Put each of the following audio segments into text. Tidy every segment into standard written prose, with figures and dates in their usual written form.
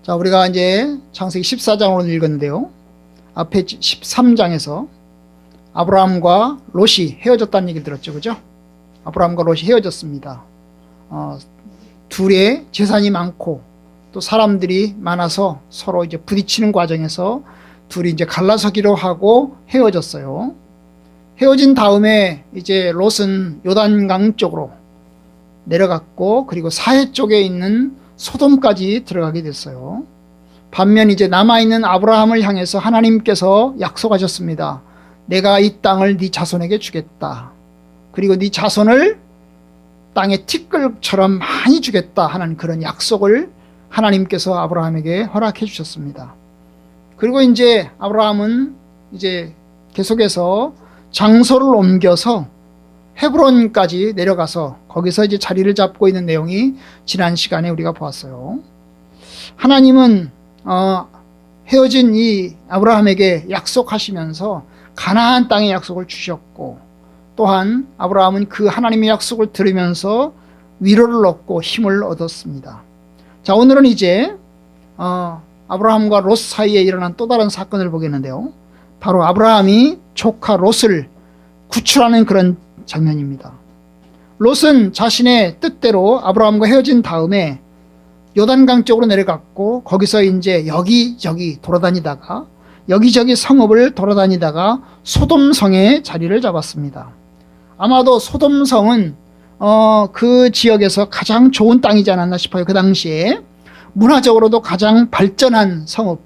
자, 우리가 이제 창세기 14장으로 읽었는데요. 앞에 13장에서 아브라함과 롯이 헤어졌다는 얘기를 들었죠. 그죠? 아브라함과 롯이 헤어졌습니다. 둘의 재산이 많고 또 사람들이 많아서 서로 이제 부딪히는 과정에서 둘이 이제 갈라서기로 하고 헤어졌어요. 헤어진 다음에 이제 롯은 요단강 쪽으로 내려갔고, 그리고 사해 쪽에 있는 소돔까지 들어가게 됐어요. 반면 이제 남아있는 아브라함을 향해서 하나님께서 약속하셨습니다. 내가 이 땅을 네 자손에게 주겠다. 그리고 네 자손을 땅의 티끌처럼 많이 주겠다 하는 그런 약속을 하나님께서 아브라함에게 허락해 주셨습니다. 그리고 이제 아브라함은 이제 계속해서 장소를 옮겨서 헤브론까지 내려가서 거기서 이제 자리를 잡고 있는 내용이 지난 시간에 우리가 보았어요. 하나님은 헤어진 이 아브라함에게 약속하시면서 가나안 땅의 약속을 주셨고, 또한 아브라함은 그 하나님의 약속을 들으면서 위로를 얻고 힘을 얻었습니다. 자, 오늘은 이제 아브라함과 롯 사이에 일어난 또 다른 사건을 보겠는데요. 바로 아브라함이 조카 롯을 구출하는 그런 장면입니다. 롯은 자신의 뜻대로 아브라함과 헤어진 다음에 요단강 쪽으로 내려갔고, 거기서 이제 여기저기 돌아다니다가 여기저기 성읍을 돌아다니다가 소돔성에 자리를 잡았습니다. 아마도 소돔성은 그 지역에서 가장 좋은 땅이지 않았나 싶어요. 그 당시에 문화적으로도 가장 발전한 성읍,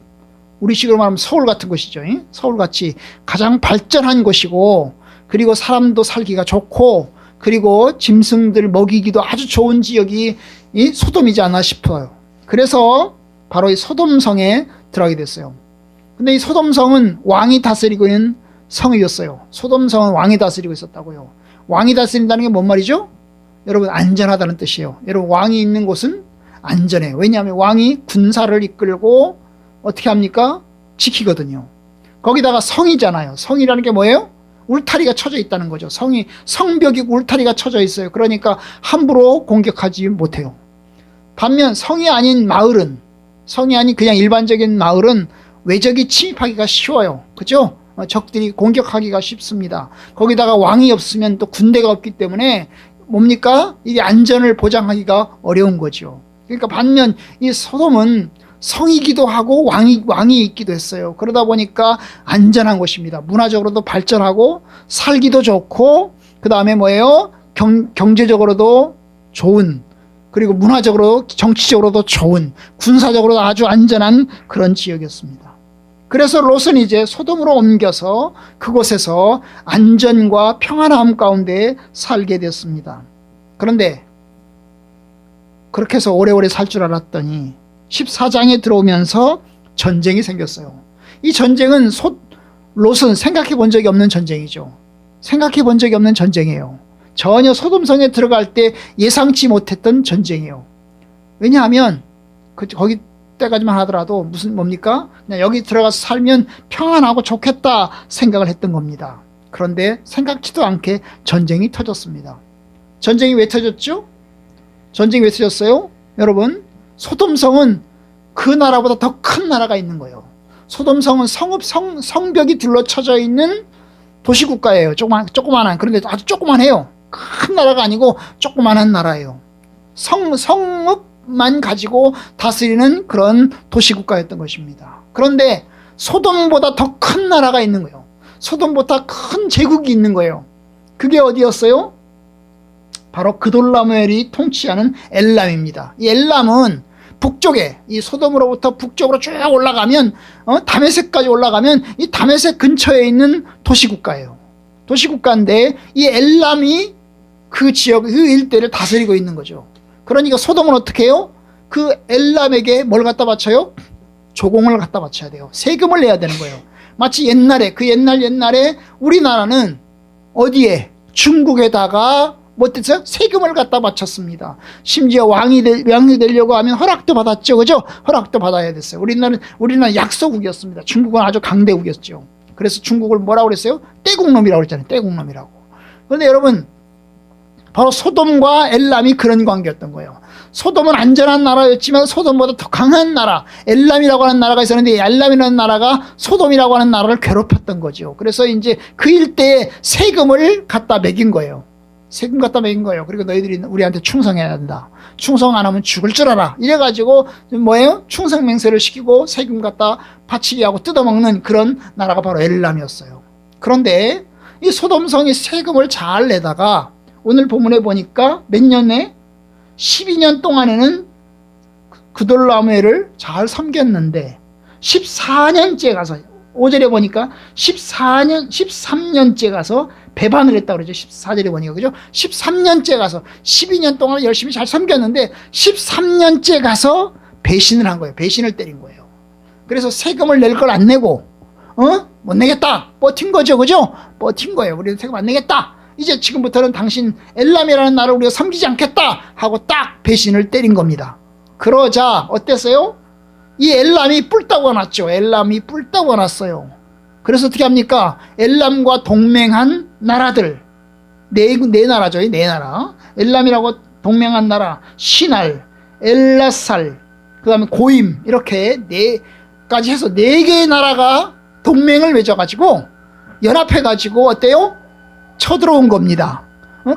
우리식으로 말하면 서울 같은 곳이죠. 서울같이 가장 발전한 곳이고, 그리고 사람도 살기가 좋고, 그리고 짐승들 먹이기도 아주 좋은 지역이 이 소돔이지 않나 싶어요. 그래서 바로 이 소돔성에 들어가게 됐어요. 근데 이 소돔성은 왕이 다스리고 있는 성이었어요. 소돔성은 왕이 다스리고 있었다고요. 왕이 다스린다는 게 뭔 말이죠? 여러분, 안전하다는 뜻이에요. 여러분, 왕이 있는 곳은 안전해요. 왜냐하면 왕이 군사를 이끌고 어떻게 합니까? 지키거든요. 거기다가 성이잖아요. 성이라는 게 뭐예요? 울타리가 쳐져 있다는 거죠. 성벽이 울타리가 쳐져 있어요. 그러니까 함부로 공격하지 못해요. 반면 성이 아닌 마을은, 성이 아닌 그냥 일반적인 마을은 외적이 침입하기가 쉬워요. 그죠? 적들이 공격하기가 쉽습니다. 거기다가 왕이 없으면 또 군대가 없기 때문에 뭡니까? 이 안전을 보장하기가 어려운 거죠. 그러니까 반면 이 소돔은 성이기도 하고 왕이 있기도 했어요. 그러다 보니까 안전한 곳입니다. 문화적으로도 발전하고 살기도 좋고, 그 다음에 뭐예요? 경제적으로도 좋은, 그리고 문화적으로 정치적으로도 좋은, 군사적으로도 아주 안전한 그런 지역이었습니다. 그래서 롯은 이제 소돔으로 옮겨서 그곳에서 안전과 평안함 가운데 살게 됐습니다. 그런데 그렇게 해서 오래오래 살 줄 알았더니 14장에 들어오면서 전쟁이 생겼어요. 이 전쟁은 롯은 생각해 본 적이 없는 전쟁이죠. 생각해 본 적이 없는 전쟁이에요. 전혀 소돔성에 들어갈 때 예상치 못했던 전쟁이에요. 왜냐하면 거기 때까지만 하더라도 뭡니까? 그냥 여기 들어가서 살면 평안하고 좋겠다 생각을 했던 겁니다. 그런데 생각지도 않게 전쟁이 터졌습니다. 전쟁이 왜 터졌죠? 전쟁이 왜 터졌어요? 여러분, 소돔성은 그 나라보다 더 큰 나라가 있는 거예요. 소돔성은 성벽이 둘러쳐져 있는 도시국가예요. 조그만한, 그런데 아주 조그만해요. 큰 나라가 아니고 조그만한 나라예요. 성읍만 가지고 다스리는 그런 도시국가였던 것입니다. 그런데 소돔보다 더 큰 나라가 있는 거예요. 소돔보다 큰 제국이 있는 거예요. 그게 어디였어요? 바로 그돌라오멜이 통치하는 엘람입니다. 이 엘람은 북쪽에, 이 소돔으로부터 북쪽으로 쭉 올라가면 다메섹까지 올라가면 이 다메섹 근처에 있는 도시국가예요. 도시국가인데 이 엘람이 그 지역, 그 일대를 다스리고 있는 거죠. 그러니까 소돔은 어떻게 해요? 그 엘람에게 뭘 갖다 바쳐요? 조공을 갖다 바쳐야 돼요. 세금을 내야 되는 거예요. 마치 옛날에, 그 옛날에 우리나라는 어디에? 중국에다가 못해서 세금을 갖다 바쳤습니다. 심지어 왕이 되려고 하면 허락도 받았죠. 그죠? 허락도 받아야 됐어요. 우리나라는 약소국이었습니다. 중국은 아주 강대국이었죠. 그래서 중국을 뭐라고 그랬어요? 떼국놈이라고 그랬잖아요. 떼국놈이라고. 그런데 여러분, 바로 소돔과 엘람이 그런 관계였던 거예요. 소돔은 안전한 나라였지만 소돔보다 더 강한 나라, 엘람이라고 하는 나라가 있었는데, 엘람이라는 나라가 소돔이라고 하는 나라를 괴롭혔던 거죠. 그래서 이제 그 일대에 세금을 갖다 매긴 거예요. 세금 갖다 매긴 거예요. 그리고 너희들이 우리한테 충성해야 한다. 충성 안 하면 죽을 줄 알아. 이래가지고 뭐예요? 충성 맹세를 시키고 세금 갖다 바치게 하고 뜯어먹는 그런 나라가 바로 엘람이었어요. 그런데 이 소돔성이 세금을 잘 내다가 오늘 본문에 보니까 몇 년에 12년 동안에는 그돌라오메를 잘 섬겼는데 14년째 가서 5절에 보니까 13년째 가서 배반을 했다고 그러죠. 14절에 보니까 그죠? 13년째 가서 12년 동안 열심히 잘 섬겼는데 13년째 가서 배신을 한 거예요. 배신을 때린 거예요. 그래서 세금을 낼 걸 안 내고 못 내겠다. 버틴 거죠. 그죠? 버틴 거예요. 우리는 세금 안 내겠다. 이제 지금부터는 당신 엘람이라는 나라를 우리가 섬기지 않겠다 하고 딱 배신을 때린 겁니다. 그러자 어땠어요? 이 엘람이 뿔따고 났죠. 엘람이 뿔따고 났어요. 그래서 어떻게 합니까? 엘람과 동맹한 나라들 네 나라죠. 네 나라. 엘람이라고 동맹한 나라 시날, 엘라살, 그 다음에 고임 이렇게 네 가지 해서 4개의 나라가 동맹을 맺어가지고 연합해가지고 어때요? 쳐들어온 겁니다.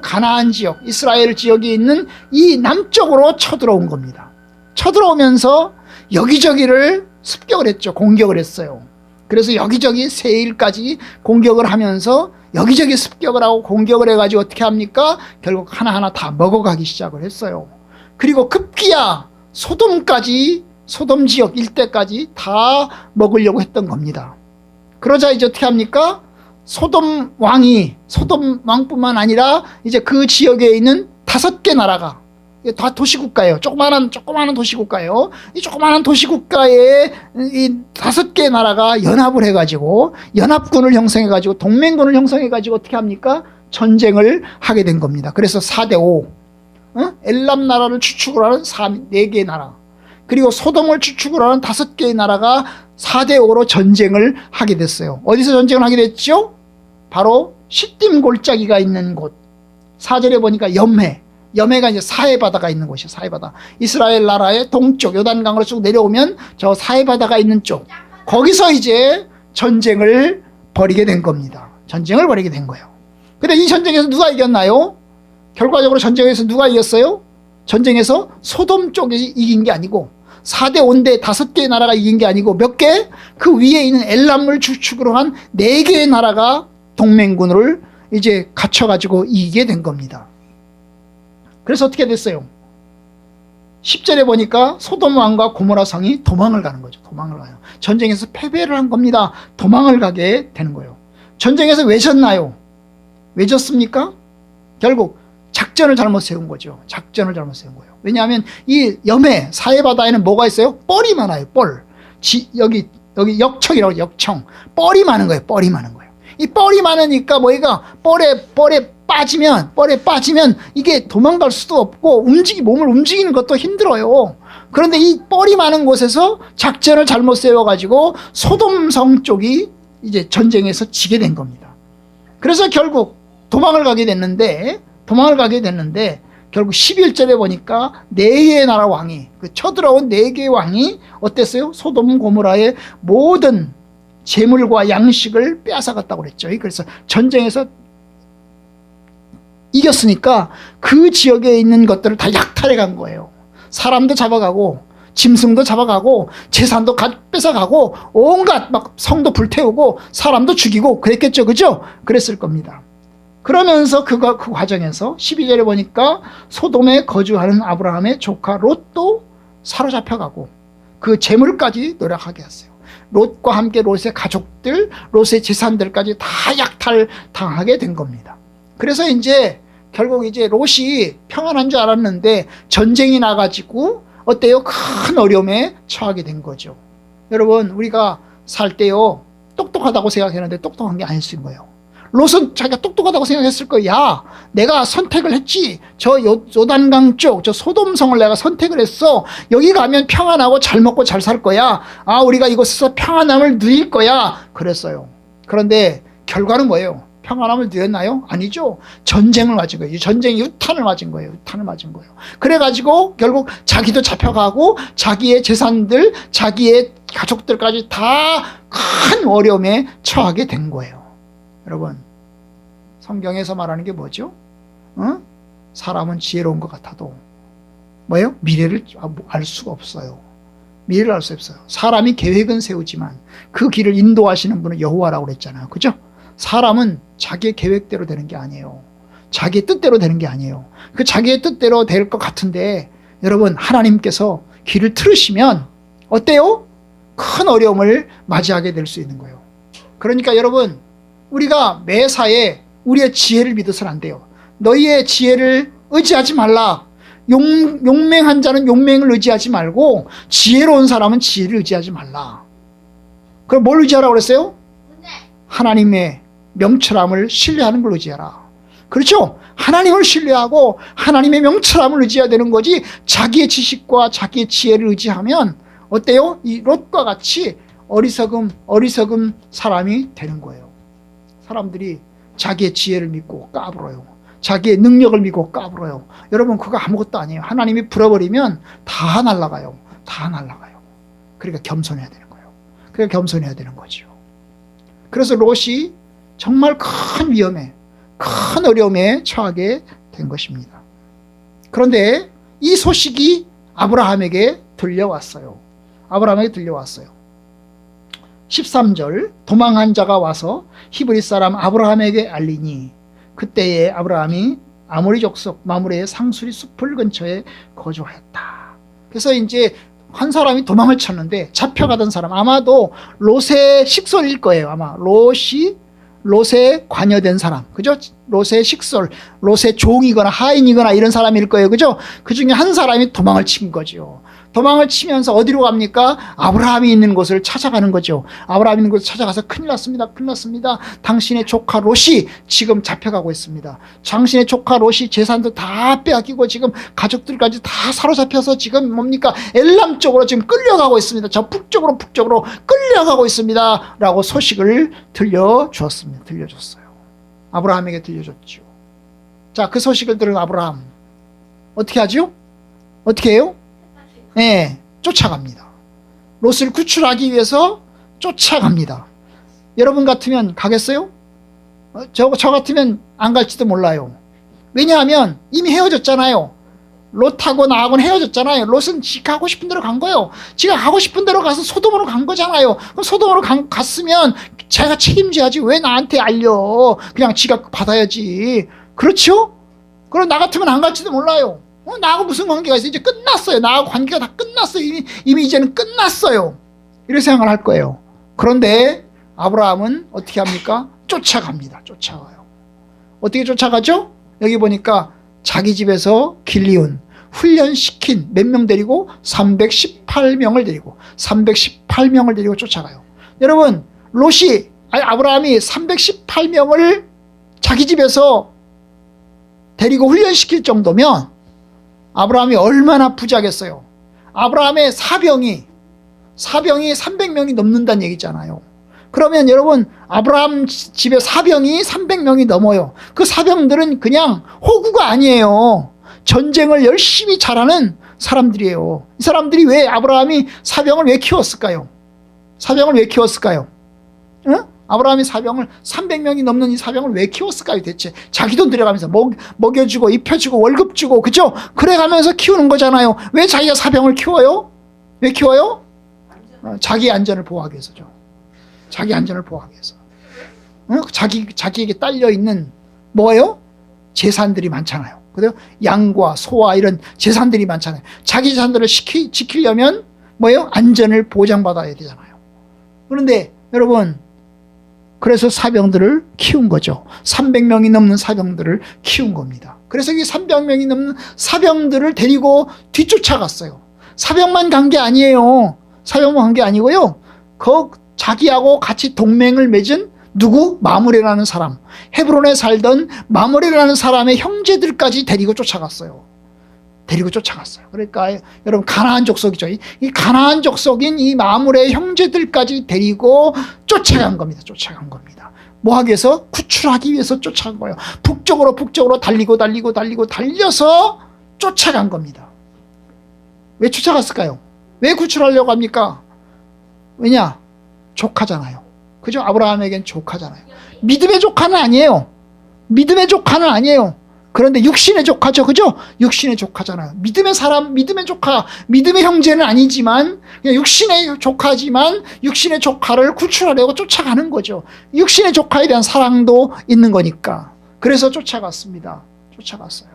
가나안 지역, 이스라엘 지역이 있는 이 남쪽으로 쳐들어온 겁니다. 쳐들어오면서 여기저기를 습격을 했죠. 공격을 했어요. 그래서 여기저기 세일까지 공격을 하면서 여기저기 습격을 하고 공격을 해가지고 어떻게 합니까? 결국 하나하나 다 먹어가기 시작을 했어요. 그리고 급기야 소돔까지, 소돔 지역 일대까지 다 먹으려고 했던 겁니다. 그러자 이제 어떻게 합니까? 소돔 왕뿐만 아니라 이제 그 지역에 있는 5개 나라가 다 도시국가예요. 조그마한 도시국가예요. 이 조그마한 도시국가에 이 5개 나라가 연합을 해가지고 연합군을 형성해가지고 동맹군을 형성해가지고 어떻게 합니까? 전쟁을 하게 된 겁니다. 그래서 4대5 엘람 나라를 추축을 하는 4개 나라 그리고 소돔을 추축을 하는 5개의 나라가 4대5로 전쟁을 하게 됐어요. 어디서 전쟁을 하게 됐죠? 바로 시딤 골짜기가 있는 곳. 4절에 보니까 염해가 이제 사해바다가 있는 곳이에요. 사해바다. 이스라엘 나라의 동쪽 요단강으로 쭉 내려오면 저 사해바다가 있는 쪽. 거기서 이제 전쟁을 벌이게 된 겁니다. 전쟁을 벌이게 된 거예요. 근데 이 전쟁에서 누가 이겼나요? 결과적으로 전쟁에서 누가 이겼어요? 전쟁에서 소돔 쪽이 이긴 게 아니고 4대5인데 5개의 나라가 이긴 게 아니고 몇 개? 그 위에 있는 엘람을 주축으로 한 4개의 나라가 동맹군을 이제 갖춰가지고 이기게 된 겁니다. 그래서 어떻게 됐어요? 10절에 보니까 소돔 왕과 고모라 성이 도망을 가는 거죠. 도망을 가요. 전쟁에서 패배를 한 겁니다. 도망을 가게 되는 거예요. 전쟁에서 왜 졌나요? 왜 졌습니까? 결국 작전을 잘못 세운 거죠. 작전을 잘못 세운 거예요. 왜냐하면 이 염해 사해바다에는 뭐가 있어요? 뻘이 많아요. 뻘. 여기 역청이라고 역청. 뻘이 많은 거예요. 뻘이 많은 거예요. 이 뻘이 많으니까 뭐가 뻘에 빠지면 이게 도망갈 수도 없고 몸을 움직이는 것도 힘들어요. 그런데 이 뻘이 많은 곳에서 작전을 잘못 세워가지고 소돔성 쪽이 이제 전쟁에서 지게 된 겁니다. 그래서 결국 도망을 가게 됐는데 결국 11절에 보니까 4개의 나라 왕이 쳐들어온 4개의 왕이 어땠어요? 소돔 고모라의 모든 재물과 양식을 빼앗아갔다고 그랬죠. 그래서 전쟁에서 이겼으니까 그 지역에 있는 것들을 다 약탈해 간 거예요. 사람도 잡아가고 짐승도 잡아가고 재산도 뺏어가고 온갖 막 성도 불태우고 사람도 죽이고 그랬겠죠. 그죠? 그랬을 겁니다. 그러면서 그 과정에서 12절에 보니까 소돔에 거주하는 아브라함의 조카 롯도 사로잡혀가고 그 재물까지 노력하게 했어요. 롯과 함께 롯의 가족들, 롯의 재산들까지 다 약탈당하게 된 겁니다. 그래서 이제 결국 이제 롯이 평안한 줄 알았는데 전쟁이 나가지고 어때요? 큰 어려움에 처하게 된 거죠. 여러분 우리가 살 때요 똑똑하다고 생각했는데 똑똑한 게 아닐 수 있는 거예요. 롯은 자기가 똑똑하다고 생각했을 거야. 야, 내가 선택을 했지. 저 요단강 쪽, 저 소돔성을 내가 선택을 했어. 여기 가면 평안하고 잘 먹고 잘 살 거야. 아, 우리가 이곳에서 평안함을 누릴 거야. 그랬어요. 그런데 결과는 뭐예요? 평안함을 누렸나요? 아니죠. 전쟁을 맞은 거예요. 전쟁 유탄을 맞은 거예요. 유탄을 맞은 거예요. 그래가지고 결국 자기도 잡혀가고 자기의 재산들, 자기의 가족들까지 다 큰 어려움에 처하게 된 거예요. 여러분, 성경에서 말하는 게 뭐죠? 사람은 지혜로운 것 같아도 뭐예요? 미래를 알 수가 없어요. 미래를 알 수 없어요. 사람이 계획은 세우지만 그 길을 인도하시는 분은 여호와라고 그랬잖아요. 그죠? 사람은 자기의 계획대로 되는 게 아니에요. 자기의 뜻대로 되는 게 아니에요. 그 자기의 뜻대로 될 것 같은데 여러분, 하나님께서 길을 틀으시면 어때요? 큰 어려움을 맞이하게 될 수 있는 거예요. 그러니까 여러분, 우리가 매사에 우리의 지혜를 믿어서는 안 돼요. 너희의 지혜를 의지하지 말라. 용맹한 자는 용맹을 의지하지 말고 지혜로운 사람은 지혜를 의지하지 말라. 그럼 뭘 의지하라고 그랬어요? 하나님의 명철함을 신뢰하는 걸 의지하라. 그렇죠? 하나님을 신뢰하고 하나님의 명철함을 의지해야 되는 거지, 자기의 지식과 자기의 지혜를 의지하면 어때요? 이 롯과 같이 어리석은 사람이 되는 거예요. 사람들이 자기의 지혜를 믿고 까불어요. 자기의 능력을 믿고 까불어요. 여러분, 그거 아무것도 아니에요. 하나님이 불어버리면 다 날아가요. 다 날아가요. 그러니까 겸손해야 되는 거예요. 그러니까 겸손해야 되는 거죠. 그래서 롯이 정말 큰 위험에, 큰 어려움에 처하게 된 것입니다. 그런데 이 소식이 아브라함에게 들려왔어요. 아브라함에게 들려왔어요. 13절, 도망한 자가 와서 히브리 사람 아브라함에게 알리니 그때에 아브라함이 아모리 족속 마므레의 상수리 숲을 근처에 거주하였다. 그래서 이제 한 사람이 도망을 쳤는데 잡혀가던 사람, 아마도 롯의 식솔일 거예요. 아마 롯에 관여된 사람, 그죠? 롯의 식솔, 롯의 종이거나 하인이거나 이런 사람일 거예요. 그죠? 그 중에 한 사람이 도망을 친 거죠. 도망을 치면서 어디로 갑니까? 아브라함이 있는 곳을 찾아가는 거죠. 아브라함이 있는 곳을 찾아가서 큰일 났습니다. 큰일 났습니다. 당신의 조카 롯이 지금 잡혀가고 있습니다. 당신의 조카 롯이 재산도 다 빼앗기고 지금 가족들까지 다 사로잡혀서 지금 뭡니까? 엘람 쪽으로 지금 끌려가고 있습니다. 저 북쪽으로 끌려가고 있습니다. 라고 소식을 들려줬어요. 아브라함에게 들려줬죠. 자, 그 소식을 들은 아브라함 어떻게 하죠? 어떻게 해요? 네, 쫓아갑니다. 롯을 구출하기 위해서 쫓아갑니다. 여러분 같으면 가겠어요? 저 같으면 안 갈지도 몰라요. 왜냐하면 이미 헤어졌잖아요. 롯하고 나하고는 헤어졌잖아요. 롯은 지가 가고 싶은 대로 간 거예요. 지가 가고 싶은 대로 가서 소돔으로 간 거잖아요. 그럼 소돔으로 갔으면 자기가 책임져야지. 왜 나한테 알려? 그냥 지가 받아야지. 그렇죠? 그럼 나 같으면 안 갈지도 몰라요. 나하고 무슨 관계가 있어요? 이제 끝났어요. 나하고 관계가 다 끝났어요. 이미 이제는 끝났어요. 이런 생각을 할 거예요. 그런데 아브라함은 어떻게 합니까? 쫓아갑니다. 쫓아가요. 어떻게 쫓아가죠? 여기 보니까 자기 집에서 길리운 훈련시킨 몇 명 데리고 318명을 데리고 쫓아가요. 여러분, 아브라함이 318명을 자기 집에서 데리고 훈련시킬 정도면 아브라함이 얼마나 부자겠어요. 아브라함의 사병이 300명이 넘는다는 얘기잖아요. 그러면 여러분, 아브라함 집에 사병이 300명이 넘어요. 그 사병들은 그냥 호구가 아니에요. 전쟁을 열심히 잘하는 사람들이에요. 이 사람들이 왜 아브라함이 사병을 왜 키웠을까요? 응? 아브라함이 사병을 300명이 넘는 이 사병을 왜 키웠을까요? 대체 자기 돈 들여가면서 먹여주고 입혀주고 월급 주고, 그죠? 그래가면서 키우는 거잖아요. 왜 자기가 사병을 키워요? 왜 키워요? 자기 안전을 보호하기 위해서죠. 자기 안전을 보호하기 위해서. 자기에게 딸려 있는 뭐예요? 재산들이 많잖아요. 그래요? 양과 소와 이런 재산들이 많잖아요. 자기 재산들을 지키려면 뭐예요? 안전을 보장받아야 되잖아요. 그런데 여러분, 그래서 사병들을 키운 거죠. 300명이 넘는 사병들을 키운 겁니다. 그래서 이 300명이 넘는 사병들을 데리고 뒤쫓아갔어요. 사병만 간 게 아니에요. 사병만 간 게 아니고요. 자기하고 같이 동맹을 맺은 누구? 마므레라는 사람. 헤브론에 살던 마므레라는 사람의 형제들까지 데리고 쫓아갔어요. 그러니까 여러분, 가나안 족속이죠. 이 가나안 족속인 이 마므레의 형제들까지 데리고 쫓아간 겁니다. 뭐 하기 위해서? 구출하기 위해서 쫓아간 거예요. 북쪽으로 달려서 쫓아간 겁니다. 왜 쫓아갔을까요? 왜 구출하려고 합니까? 왜냐? 조카잖아요. 그죠? 아브라함에겐 조카잖아요. 믿음의 조카는 아니에요. 믿음의 조카는 아니에요. 그런데 육신의 조카죠. 그죠? 육신의 조카잖아요. 믿음의 사람, 믿음의 조카, 믿음의 형제는 아니지만 그냥 육신의 조카지만 육신의 조카를 구출하려고 쫓아가는 거죠. 육신의 조카에 대한 사랑도 있는 거니까. 그래서 쫓아갔습니다. 쫓아갔어요.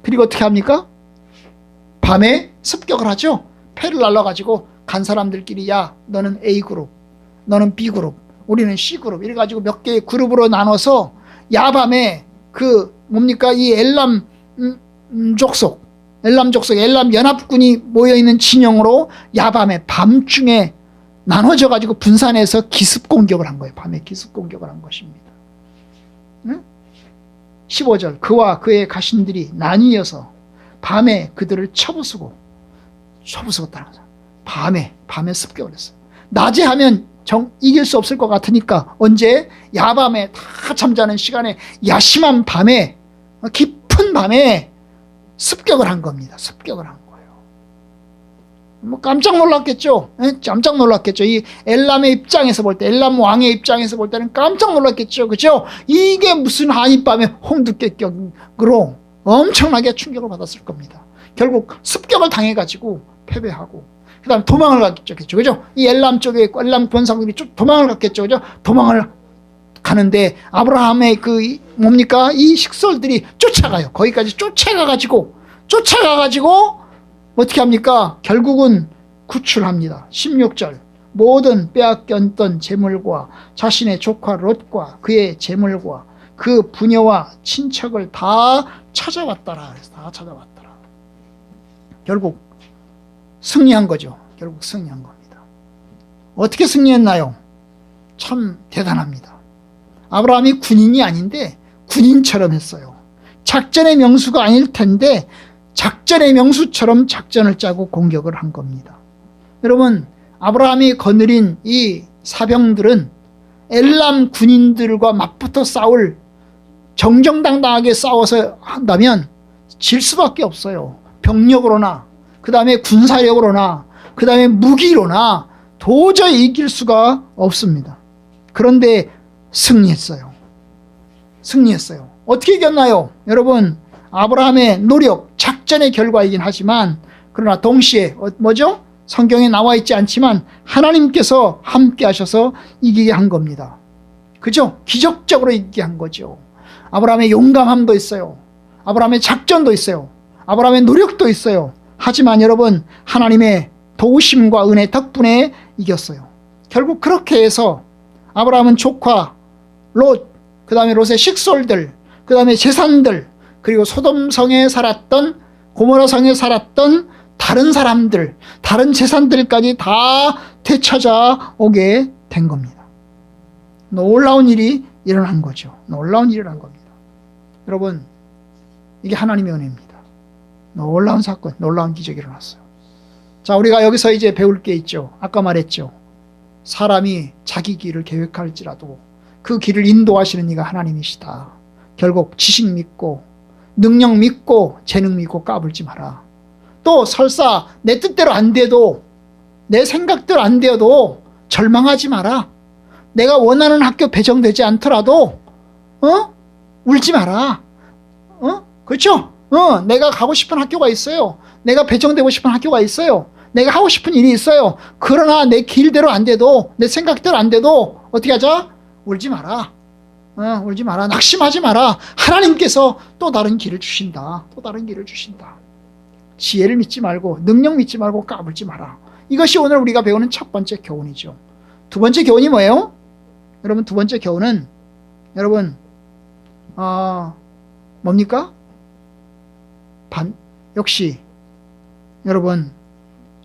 그리고 어떻게 합니까? 밤에 습격을 하죠. 패를 날라가지고 간 사람들끼리 야 너는 A그룹, 너는 B그룹, 우리는 C그룹 이래가지고 몇 개의 그룹으로 나눠서 야밤에 뭡니까? 이 엘람 족속, 엘람 연합군이 모여있는 진영으로 야밤에 밤중에 나눠져 가지고 분산해서 기습 공격을 한 거예요. 밤에 기습 공격을 한 것입니다. 응? 15절 그와 그의 가신들이 나뉘어서 밤에 그들을 쳐부수고 따라가는 거예요. 밤에 습격을 했어요. 낮에 하면 이길 수 없을 것 같으니까 언제? 야밤에 다 잠자는 시간에 야심한 밤에 깊은 밤에 습격을 한 겁니다. 습격을 한 거예요. 뭐 깜짝 놀랐겠죠. 깜짝 놀랐겠죠. 이 엘람의 입장에서 볼 때, 엘람 왕의 입장에서 볼 때는 깜짝 놀랐겠죠. 그죠? 이게 무슨 한밤에 홍두깨격으로 엄청나게 충격을 받았을 겁니다. 결국 습격을 당해가지고 패배하고 그 다음에 도망을 갔겠죠. 그죠? 이 엘람 쪽에, 엘람 권상들이 도망을 갔겠죠. 그죠? 도망을 가는데, 아브라함의 뭡니까? 이 식솔들이 쫓아가요. 거기까지 쫓아가가지고, 어떻게 합니까? 결국은 구출합니다. 16절. 모든 빼앗겼던 재물과 자신의 조카 롯과 그의 재물과 그 부녀와 친척을 다 찾아왔더라. 다 찾아왔더라. 결국 승리한 거죠. 결국 승리한 겁니다. 어떻게 승리했나요? 참 대단합니다. 아브라함이 군인이 아닌데 군인처럼 했어요. 작전의 명수가 아닐 텐데 작전의 명수처럼 작전을 짜고 공격을 한 겁니다. 여러분, 아브라함이 거느린 이 사병들은 엘람 군인들과 맞붙어 싸울, 정정당당하게 싸워서 한다면 질 수밖에 없어요. 병력으로나 그 다음에 군사력으로나 그 다음에 무기로나 도저히 이길 수가 없습니다. 그런데 승리했어요. 어떻게 이겼나요? 여러분, 아브라함의 노력, 작전의 결과이긴 하지만 그러나 동시에 뭐죠? 성경에 나와 있지 않지만 하나님께서 함께 하셔서 이기게 한 겁니다. 그죠? 기적적으로 이기게 한 거죠. 아브라함의 용감함도 있어요. 아브라함의 작전도 있어요. 아브라함의 노력도 있어요. 하지만 여러분, 하나님의 도우심과 은혜 덕분에 이겼어요. 결국 그렇게 해서 아브라함은 조카 롯, 그 다음에 롯의 식솔들, 그 다음에 재산들, 그리고 소돔성에 살았던, 고모라성에 살았던 다른 사람들, 다른 재산들까지 다 되찾아오게 된 겁니다. 놀라운 일이 일어난 거죠. 놀라운 일이 일어난 겁니다. 여러분, 이게 하나님의 은혜입니다. 놀라운 사건, 놀라운 기적이 일어났어요. 자, 우리가 여기서 이제 배울 게 있죠. 아까 말했죠. 사람이 자기 길을 계획할지라도 그 길을 인도하시는 이가 하나님이시다. 결국 지식 믿고 능력 믿고 재능 믿고 까불지 마라. 또 설사 내 뜻대로 안 돼도, 내 생각대로 안 되어도 절망하지 마라. 내가 원하는 학교 배정되지 않더라도 울지 마라. 그렇죠? 내가 가고 싶은 학교가 있어요. 내가 배정되고 싶은 학교가 있어요. 내가 하고 싶은 일이 있어요. 그러나 내 길대로 안 돼도, 내 생각대로 안 돼도 어떻게 하자? 울지 마라. 울지 마라. 낙심하지 마라. 하나님께서 또 다른 길을 주신다. 또 다른 길을 주신다. 지혜를 믿지 말고, 능력 믿지 말고 까불지 마라. 이것이 오늘 우리가 배우는 첫 번째 교훈이죠. 두 번째 교훈이 뭐예요? 여러분, 두 번째 교훈은 여러분 뭡니까? 역시 여러분,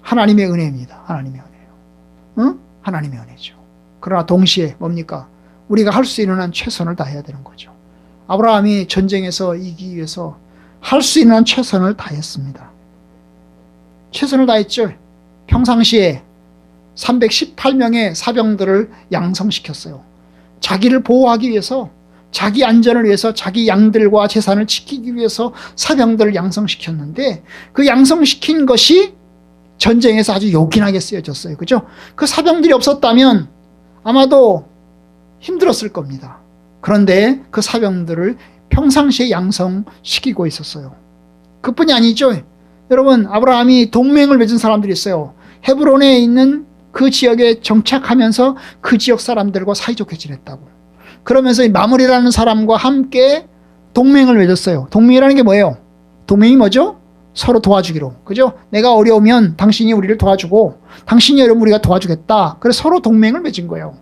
하나님의 은혜입니다. 하나님의 은혜요. 하나님의 은혜죠. 그러나 동시에 뭡니까? 우리가 할 수 있는 한 최선을 다해야 되는 거죠. 아브라함이 전쟁에서 이기기 위해서 할 수 있는 한 최선을 다했습니다. 최선을 다했죠. 평상시에 318명의 사병들을 양성시켰어요. 자기를 보호하기 위해서, 자기 안전을 위해서, 자기 양들과 재산을 지키기 위해서 사병들을 양성시켰는데, 그 양성시킨 것이 전쟁에서 아주 요긴하게 쓰여졌어요. 그죠? 그 사병들이 없었다면 아마도 힘들었을 겁니다. 그런데 그 사병들을 평상시에 양성시키고 있었어요. 그뿐이 아니죠. 여러분, 아브라함이 동맹을 맺은 사람들이 있어요. 헤브론에 있는 그 지역에 정착하면서 그 지역 사람들과 사이좋게 지냈다고. 그러면서 이 마므리라는 사람과 함께 동맹을 맺었어요. 동맹이라는 게 뭐예요? 동맹이 뭐죠? 서로 도와주기로. 그죠? 내가 어려우면 당신이 우리를 도와주고, 당신이 어려우면 우리가 도와주겠다. 그래서 서로 동맹을 맺은 거예요.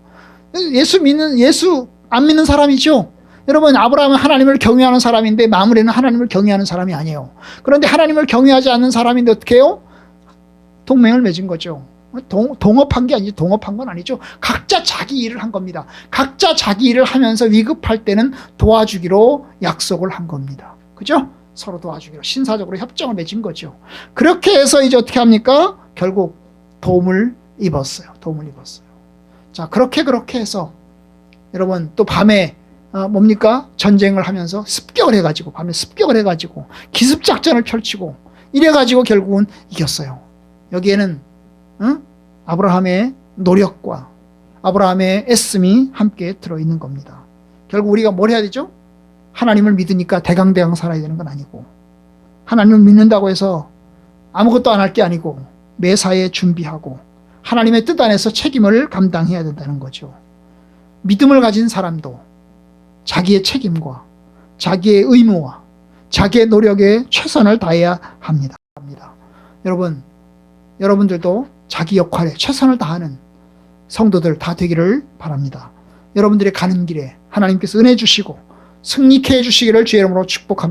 예수 안 믿는 사람이죠. 여러분, 아브라함은 하나님을 경외하는 사람인데 마므리는 하나님을 경외하는 사람이 아니에요. 그런데 하나님을 경외하지 않는 사람인데 어떻게 해요? 동맹을 맺은 거죠. 동업한 게 아니죠. 동업한 건 아니죠. 각자 자기 일을 한 겁니다. 각자 자기 일을 하면서 위급할 때는 도와주기로 약속을 한 겁니다. 그죠? 서로 도와주기로 신사적으로 협정을 맺은 거죠. 그렇게 해서 이제 어떻게 합니까? 결국 도움을 입었어요. 도움을 입었어요. 자, 그렇게 해서 여러분 또 밤에 뭡니까? 전쟁을 하면서 습격을 해가지고, 밤에 습격을 해가지고 기습작전을 펼치고 이래가지고 결국은 이겼어요. 여기에는 아브라함의 노력과 아브라함의 애씀이 함께 들어있는 겁니다. 결국 우리가 뭘 해야 되죠? 하나님을 믿으니까 대강대강 살아야 되는 건 아니고, 하나님을 믿는다고 해서 아무것도 안 할 게 아니고 매사에 준비하고 하나님의 뜻 안에서 책임을 감당해야 된다는 거죠. 믿음을 가진 사람도 자기의 책임과 자기의 의무와 자기의 노력에 최선을 다해야 합니다. 여러분들도 자기 역할에 최선을 다하는 성도들 다 되기를 바랍니다. 여러분들이 가는 길에 하나님께서 은혜 주시고 승리케 해주시기를 주의 이름으로 축복합니다.